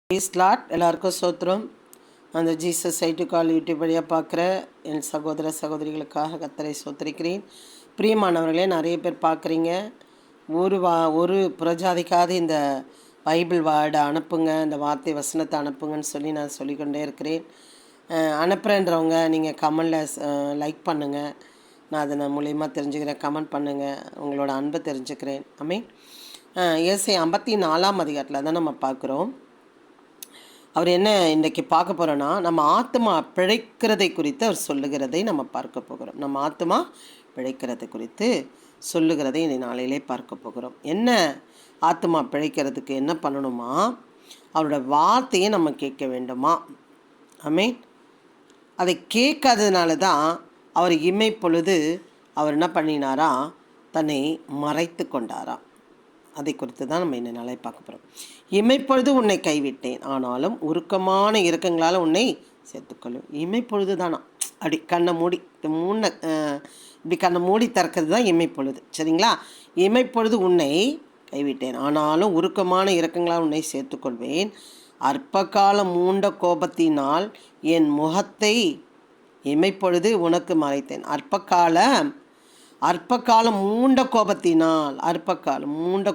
Lot எல்லாருக்கும் சோத்திரம். அந்த Jesus I to call YouTube வழியாக பார்க்குற என் சகோதர சகோதரிகளுக்காக கர்த்தரை சோத்திரிக்கிறேன். பிரியமானவர்களே, நிறைய பேர் பார்க்குறீங்க. ஒரு புறஜாதிக்காவது இந்த பைபிள் வேர்டை அனுப்புங்க, இந்த வார்த்தை வசனத்தை அனுப்புங்கன்னு சொல்லி நான் சொல்லிக்கொண்டே இருக்கிறேன். அனுப்புகிறேன்றவங்க நீங்கள் கமெண்டில் லைக் பண்ணுங்கள். நான் அதன் மூலியமாக தெரிஞ்சுக்கிறேன். கமெண்ட் பண்ணுங்கள், உங்களோட அன்பை தெரிஞ்சுக்கிறேன். ஆமென். ஏசாயா 54ஆம் அதிகாரத்தில் தான் நம்ம பார்க்குறோம். அவர் என்ன இன்றைக்கி பார்க்க போகிறோன்னா, நம்ம ஆத்மா பிழைக்கிறதை குறித்து அவர் சொல்லுகிறதை நம்ம பார்க்க போகிறோம். நம்ம ஆத்மா பிழைக்கிறது குறித்து சொல்லுகிறதை இந்த நாளிலே பார்க்க போகிறோம். என்ன ஆத்மா பிழைக்கிறதுக்கு என்ன பண்ணணுமா? அவரோட வார்த்தையை நம்ம கேட்க வேண்டுமா? ஆமென். அதை கேட்காததுனால தான் அவர் இமைப்பொழுது அவர் என்ன பண்ணினாரா? தன்னை மறைத்து கொண்டாரா? அதை குறித்து தான் நம்ம இந்த நாளை பார்க்க போகிறோம். இமைப்பொழுது உன்னை கைவிட்டேன், ஆனாலும் உருக்கமான இறக்கங்களால் உன்னை சேர்த்துக்கொள்ளும். இமைப்பொழுது தானா? அப்படி கண்ணை மூடி இப்படி கண்ணை மூடி திறக்கிறது தான் இமைப்பொழுது. சரிங்களா? இமைப்பொழுது உன்னை கைவிட்டேன், ஆனாலும் உருக்கமான இறக்கங்களால் உன்னை சேர்த்துக்கொள்வேன். அற்பகாலம் மூண்ட கோபத்தினால் என் முகத்தை இமைப்பொழுது உனக்கு மறைத்தேன். அற்பகாலம் மூண்ட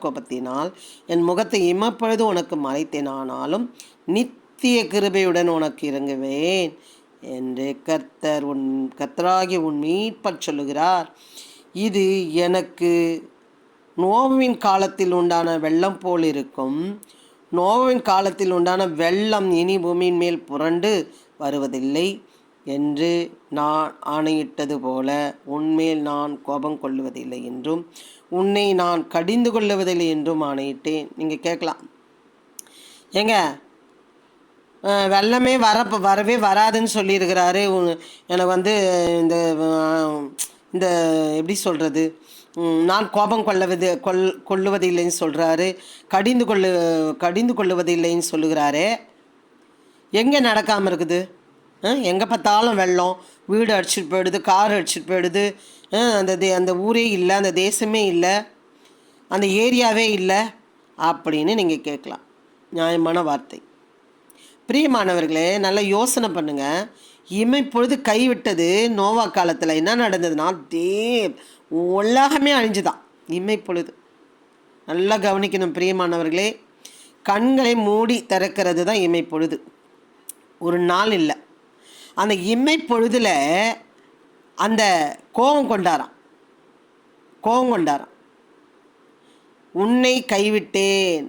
கோபத்தினால் என் முகத்தை இமைப்பொழுது உனக்கு மறைத்தேன், ஆனாலும் நித்திய கிருபையுடன் உனக்கு இறங்குவேன் என்று கர்த்தராகிய உன் மீட்பர் சொல்லுகிறார். இது எனக்கு நோவின் காலத்தில் உண்டான வெள்ளம் போல் இருக்கும். நோவின் காலத்தில் உண்டான வெள்ளம் இனி பூமியின் மேல் புரண்டு வருவதில்லை என்று நான் ஆணையிட்டது போல உன்மேல் நான் கோபம் கொள்ளுவதில்லை என்றும் உன்னை நான் கடிந்து கொள்ளுவதில்லை என்றும் ஆணையிட்டேன். நீங்கள் கேட்கலாம், ஏங்க வெள்ளமே வரவே வராதுன்னு சொல்லியிருக்கிறாரு. எனக்கு இந்த எப்படி சொல்கிறது, நான் கோபம் கொள்ளுவதில்லைன்னு சொல்கிறாரு, கடிந்து கொள்ளுவதில்லைன்னு சொல்லுகிறாரு. எங்கே நடக்காமல் இருக்குது? எங்கே பார்த்தாலும் வெள்ளம், வீடு அடிச்சிட்டு போயிடுது, கார் அடிச்சிட்டு போயிடுது, அந்த ஊரே இல்லை, அந்த தேசமே இல்லை, அந்த ஏரியாவே இல்லை அப்படின்னு நீங்கள் கேட்கலாம். நியாயமான வார்த்தை. பிரியமானவர்களே, நல்லா யோசனை பண்ணுங்கள். இமைப்பொழுது கைவிட்டது நோவா காலத்தில் என்ன நடந்ததுன்னா, உலகமே அழிஞ்சுதான் இமைப்பொழுது. நல்லா கவனிக்கணும் பிரியமானவர்களே. கண்களை மூடி திறக்கிறது தான் இமைப்பொழுது, ஒரு நாள் இல்லை. அந்த இமைப்பொழுதில் அந்த கோபம் கொண்டாராம். உன்னை கைவிட்டேன்.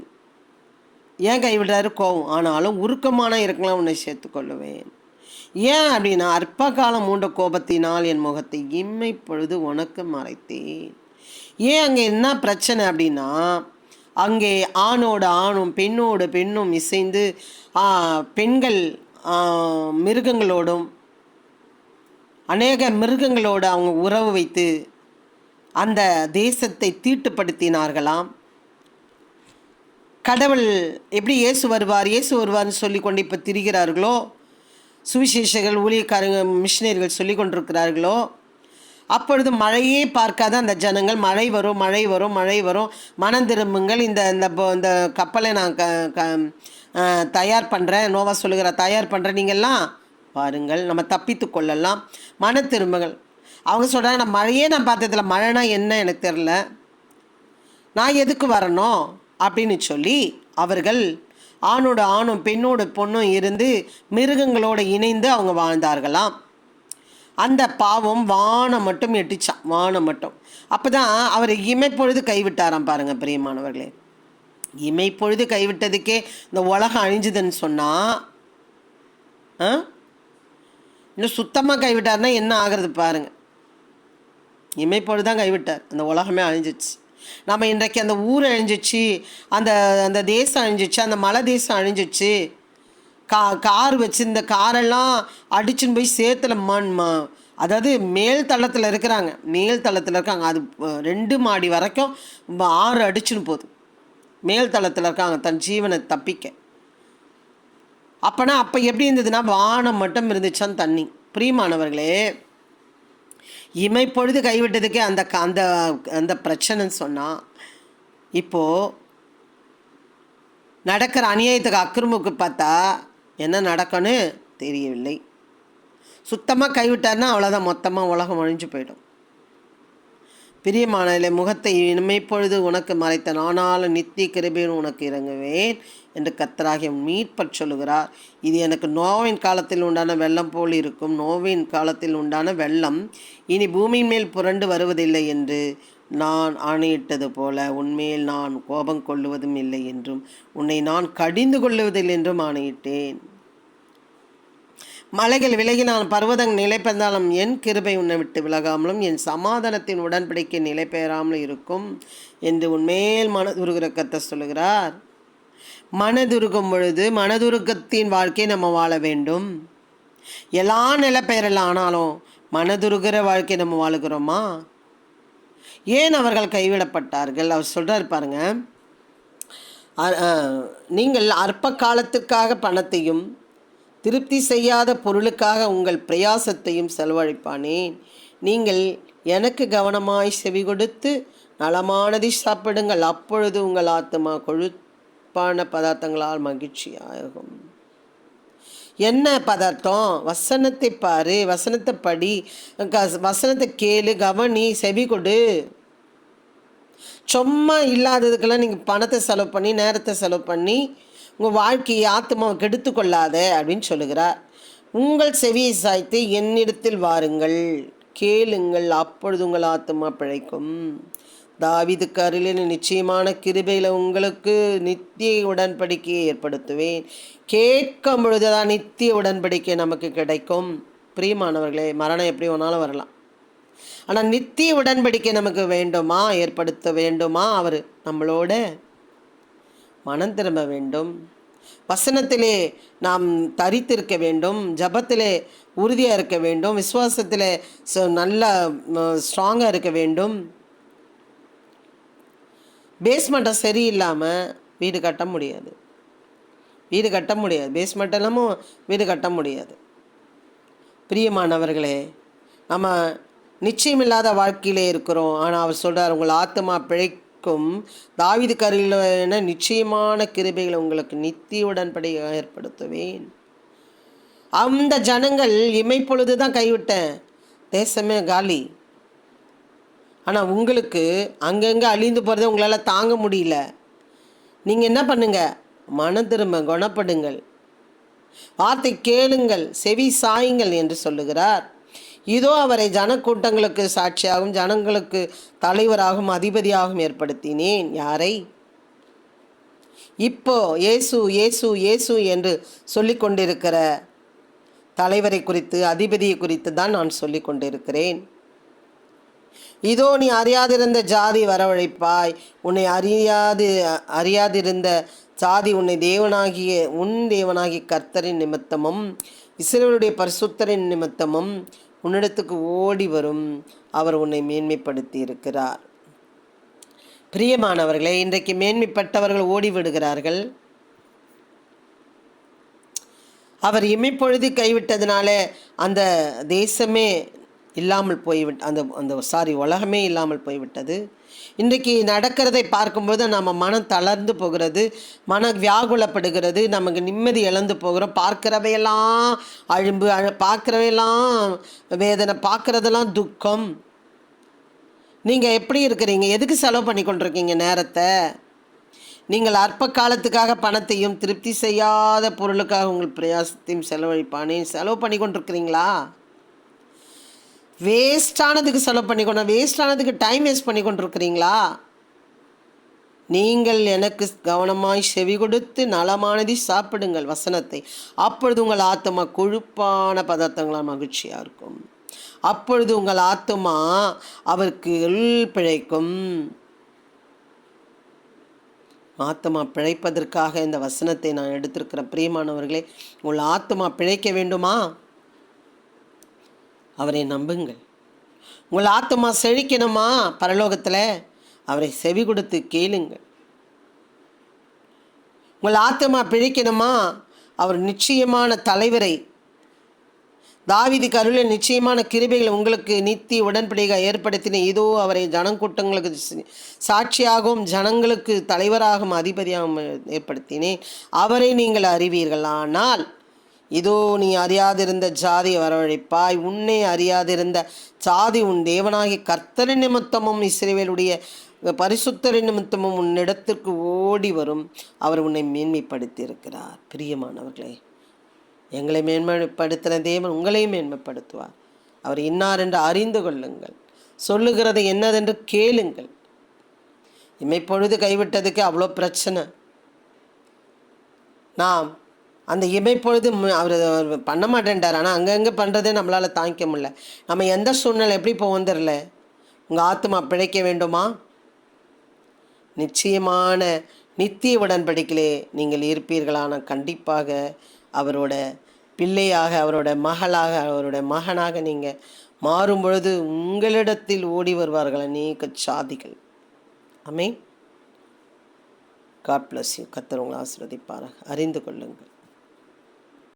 ஏன் கைவிடுறாரு? கோபம். ஆனாலும் உருக்கமான இருக்கலாம் உன்னை சேர்த்துக்கொள்ளுவேன். ஏன் அப்படின்னா, அற்பகாலம் மூண்ட கோபத்தினால் என் முகத்தை இமைப்பொழுது உனக்கு மறைத்தேன். ஏன் அங்கே என்ன பிரச்சனை அப்படின்னா, அங்கே ஆணோடு ஆணும் பெண்ணோடு பெண்ணும் இசைந்து பெண்கள் மிருகங்களோடும் அநேக மிருகங்களோடு அவங்க உறவு வைத்து அந்த தேசத்தை தீட்டுப்படுத்தினார்களாம். கடவுள் எப்படி இயேசு வருவார்னு சொல்லி கொண்டு இப்போ திரிகிறார்களோ, சுவிசேஷர்கள் ஊழியக்காரங்க மிஷினரிகள் சொல்லி கொண்டிருக்கிறார்களோ, அப்பொழுது மழையே பார்க்காத அந்த ஜனங்கள் மழை வரும் மனம் திரும்புங்கள், இந்த கப்பலை நான் தயார் பண்ணுறேன், நோவா சொல்லுகிற தயார் பண்ணுறேன், நீங்கள்லாம் பாருங்கள், நம்ம தப்பித்து கொள்ளலாம், மன திரும்புங்கள். அவங்க சொல்கிறாங்க, நான் மழையே பார்த்ததில்ல, மழைனா என்ன எனக்கு தெரில, நான் எதுக்கு வரணும் அப்படின்னு சொல்லி அவர்கள் ஆணோட ஆணும் பெண்ணோட பொண்ணும் இருந்து மிருகங்களோடு இணைந்து அவங்க வாழ்ந்தார்களாம். அந்த பாவம் வானம் மட்டும் எட்டிச்சான், வானம் மட்டும். அப்போ தான் அவர் இமைப்பொழுது கைவிட்டாராம். பாருங்கள் பிரியமானவர்களே, இமைப்பொழுது கைவிட்டதுக்கே இந்த உலகம் அழிஞ்சுதுன்னு சொன்னால், இன்னும் சுத்தமாக கைவிட்டார்னா என்ன ஆகிறது பாருங்கள். இமைப்பொழுது தான் கைவிட்டார், அந்த உலகமே அழிஞ்சிச்சு. நம்ம இன்றைக்கு அந்த ஊர் அழிஞ்சிச்சு, அந்த தேசம் அழிஞ்சிச்சு, அந்த மலை தேசம் அழிஞ்சிச்சு. கார் வச்சு இந்த காரெல்லாம் அடிச்சுன்னு போய் சேத்துல அதாவது மேல் தளத்தில் இருக்காங்க. அது 2 மாடி வரைக்கும் 6 அடிச்சுன்னு போகுது. மேல் தளத்தில் இருக்காங்க தன் ஜீவனை தப்பிக்க. அப்போ எப்படி இருந்ததுன்னா, வானம் மட்டும் இருந்துச்சான் தண்ணி. பிரியமானவர்களே, இமைப்பொழுது கைவிட்டதுக்கே அந்த பிரச்சனைன்னு சொன்னால், இப்போது நடக்கிற அநியாயத்துக்கு அக்கிரமுக்கு பார்த்தா என்ன நடக்கும்னு தெரியவில்லை. சுத்தமாக கைவிட்டார்னா அவ்வளோதான், மொத்தமாக உலகம் அழிஞ்சு போயிடும். பிரியமானதிலே முகத்தை இமைப்பொழுது உனக்கு மறைத்தேன், ஆனாலும் நித்திய கிருபையில் உனக்கு இறங்குவேன் என்று கர்த்தராகிய மீட்பர் சொல்லுகிறார். இது எனக்கு நோவின் காலத்தில் உண்டான வெள்ளம் போல் இருக்கும். நோவின் காலத்தில் உண்டான வெள்ளம் இனி பூமியின் மேல் புரண்டு வருவதில்லை என்று நான் ஆணையிட்டது போல உன்மேல் நான் கோபம் கொள்ளுவதும் இல்லை என்றும் உன்னை நான் கடிந்து கொள்ளுவதில்லை என்றும் ஆணையிட்டேன். மலைகள் விலகினால் பர்வதங்கள் நிலை பெயர்ந்தாலும் என் கிருபை உன்னை விட்டு விலகாமலும் என் சமாதானத்தின் உடன்படிக்கை நிலை பெயராமலும் இருக்கும் என்று உன்மேல் மனதுருகிற கர்த்தர் சொல்லுகிறார். மனதுருகும் பொழுது மனதுருக்கத்தின் வாழ்க்கையை நம்ம வாழ வேண்டும். எல்லா நிலை பெயரலாம், ஆனாலும் மனதுருகிற வாழ்க்கை நம்ம வாழுகிறோமா? ஏன் அவர்கள் கைவிடப்பட்டார்கள்? அவர் சொல்கிறார் பாருங்க, நீங்கள் அற்ப காலத்துக்காக பணத்தையும் திருப்தி செய்யாத பொருளுக்காக உங்கள் பிரயாசத்தையும் செலவழிப்பானேன். நீங்கள் எனக்கு கவனமாய் செவி கொடுத்து நலமானதை சாப்பிடுங்கள், அப்பொழுது உங்கள் ஆத்மா கொழுப்பான பதார்த்தங்களால் மகிழ்ச்சியாகும். என்ன பதார்த்தம்? வசனத்தை பாரு, வசனத்தை படி, வசனத்தை கேளு, கவனி, செவி கொடு. சும்மா இல்லாததுக்கெல்லாம் நீங்கள் பணத்தை செலவு பண்ணி நேரத்தை செலவு பண்ணி உங்கள் வாழ்க்கையை ஆத்மாவை கெடுத்து கொள்ளாத அப்படின்னு சொல்லுகிறார். உங்கள் செவியை சாய்த்து என்னிடத்தில் வாருங்கள், கேளுங்கள், அப்பொழுது உங்கள் ஆத்மா பிழைக்கும். தாவீதுக்கு அருளின நிச்சயமான கிருபையில் உங்களுக்கு நித்திய உடன்படிக்கையை ஏற்படுத்துவேன். கேட்கும் பொழுதுதான் நித்திய உடன்படிக்கை நமக்கு கிடைக்கும். பிரியமானவர்களே, மரணம் எப்படி வேணாலும் வரலாம், ஆனால் நித்திய உடன்படிக்கை நமக்கு வேண்டுமா, ஏற்படுத்த வேண்டுமா? அவர் நம்மளோட மனம் திரும்ப வேண்டும். வசனத்திலே நாம் தரித்திருக்க வேண்டும். ஜபத்திலே உறுதியாக இருக்க வேண்டும். விசுவாசத்திலே நல்லா ஸ்ட்ராங்காக இருக்க வேண்டும். பேஸ்மெண்ட்டை சரியில்லாமல் வீடு கட்ட முடியாது. பேஸ்மெண்ட் இல்லாமல் வீடு கட்ட முடியாது. பிரியமானவர்களே, நம்ம நிச்சயமில்லாத வாழ்க்கையிலே இருக்கிறோம். ஆனால் அவர் சொல்கிறார், உங்கள் ஆத்மா பிழைக்கும். தாவீது கருளின நிச்சயமான கிருபைகளை உங்களுக்கு நித்திய உடன்படிக்கையை ஏற்படுத்துவேன். அந்த ஜனங்கள் இமைப்பொழுது தான் கைவிட்டேன், தேசமே காலி. ஆனால் உங்களுக்கு அங்கங்கே அழிந்து போகிறத உங்களால் தாங்க முடியல. நீங்கள் என்ன பண்ணுங்க? மனம் திரும்ப, குணப்படுங்கள், வார்த்தை கேளுங்கள், செவி சாயுங்கள் என்று சொல்லுகிறார். இதோ அவரை ஜனக்கூட்டங்களுக்கு சாட்சியாகவும் ஜனங்களுக்கு தலைவராகவும் அதிபதியாகவும் ஏற்படுத்தினேன். யாரை? இப்போ இயேசு இயேசு இயேசு என்று சொல்லி கொண்டிருக்கிற தலைவரை குறித்து, அதிபதியை குறித்து தான் நான் சொல்லி கொண்டிருக்கிறேன். இதோ நீ அறியாதிருந்த ஜாதி வரவழைப்பாய், உன்னை அறியாதிருந்த ஜாதி உன் தேவனாகிய கர்த்தரின் நிமித்தமும் இஸ்ரவேலுடைய பரிசுத்தரின் நிமித்தமும் உன்னிடத்துக்கு ஓடி வரும். அவர் உன்னை மேன்மைப்படுத்தி இருக்கிறார். பிரியமானவர்களே, இன்றைக்கு மேன்மைப்பட்டவர்கள் ஓடிவிடுகிறார்கள். அவர் இமைப்பொழுது கைவிட்டதுனால அந்த தேசமே இல்லாமல் உலகமே இல்லாமல் போய்விட்டது. இன்றைக்கு நடக்கிறதை பார்க்கும்போது நம்ம மனம் தளர்ந்து போகிறது, மன வியாகுலப்படுகிறது, நமக்கு நிம்மதி இழந்து போகிறோம். பார்க்கிறவையெல்லாம் அழும்பு, பார்க்கிறவையெல்லாம் வேதனை, பார்க்குறதெல்லாம் துக்கம். நீங்கள் எப்படி இருக்கிறீங்க? எதுக்கு செலவு பண்ணி கொண்டிருக்கீங்க நேரத்தை? நீங்கள் அற்ப காலத்துக்காக பணத்தையும் திருப்தி செய்யாத பொருளுக்காக உங்கள் பிரயாசத்தையும் செலவழிப்பானேன் செலவு பண்ணி கொண்டிருக்கிறீங்களா? வேஸ்டானதுக்கு செலவு வேஸ்டானதுக்கு டைம் வேஸ்ட் பண்ணி கொண்டிருக்கிறீங்களா? நீங்கள் எனக்கு கவனமாய் செவி கொடுத்து நலமானதை சாப்பிடுங்கள் வசனத்தை, அப்பொழுது உங்கள் ஆத்மா கொழுப்பான பதார்த்தங்களால் மகிழ்ச்சியாக இருக்கும். அப்பொழுது உங்கள் ஆத்மா அவருக்கு பிழைக்கும். ஆத்மா பிழைப்பதற்காக இந்த வசனத்தை நான் எடுத்திருக்கிறேன். பிரியமானவர்களே, உங்கள் ஆத்மா பிழைக்க வேண்டுமா? அவரை நம்புங்கள். உங்கள் ஆத்மா செழிக்கணுமா பரலோகத்தில்? அவரை செவி கொடுத்து கேளுங்கள். உங்கள் ஆத்மா பிழைக்கணுமா? அவர் நிச்சயமான தலைவரை, தாவீதுக்கு அருளிய நிச்சயமான கிருபைகள் உங்களுக்கு நித்திய உடன்படிக்கை ஏற்படுத்தின. இதோ அவரை ஜனக்கூட்டங்களுக்கு சாட்சியாகவும் ஜனங்களுக்கு தலைவராகவும் அதிபதியாகவும் ஏற்படுத்தினேன். அவரை நீங்கள் அறிவீர்கள். ஆனால் இதோ நீ அறியாதிருந்த ஜாதியை வரவழைப்பாய். உன்னை அறியாதிருந்த ஜாதி உன் தேவனாகி கர்த்தரின் நிமித்தமும் இஸ்ரவேலுடைய பரிசுத்தரின் நிமித்தமும் உன்னிடத்திற்கு ஓடி வரும். அவர் உன்னை மேன்மைப்படுத்தி இருக்கிறார். பிரியமானவர்களே, எங்களை மேன்மைப்படுத்தின தேவன் உங்களையும் மேன்மைப்படுத்துவார். அவர் இன்னார் என்று அறிந்து கொள்ளுங்கள். சொல்லுகிறது என்னதென்று கேளுங்கள். இமைப்பொழுது கைவிட்டதுக்கு அவ்வளோ பிரச்சனை. நாம் அந்த இமைப்பொழுது அவர் பண்ண மாட்டேன்ட்டார். ஆனால் அங்கங்கே பண்ணுறதே நம்மளால் தாங்கிக்க முடியல. நம்ம எந்த சூழ்நிலை எப்படி போவோம் தெரில. உங்கள் ஆத்மா பிழைக்க வேண்டுமா? நிச்சயமான நித்திய உடன்படிக்கையிலே நீங்கள் இருப்பீர்களான கண்டிப்பாக அவரோட பிள்ளையாக, அவரோட மகளாக, அவரோட மகனாக நீங்கள் மாறும் பொழுது உங்களிடத்தில் ஓடி வருவார்கள் அநேக சாதிகள். ஆமென். God bless you. கர்த்தர் உங்களை ஆசீர்வதிப்பாராக. அறிந்து கொள்ளுங்கள்.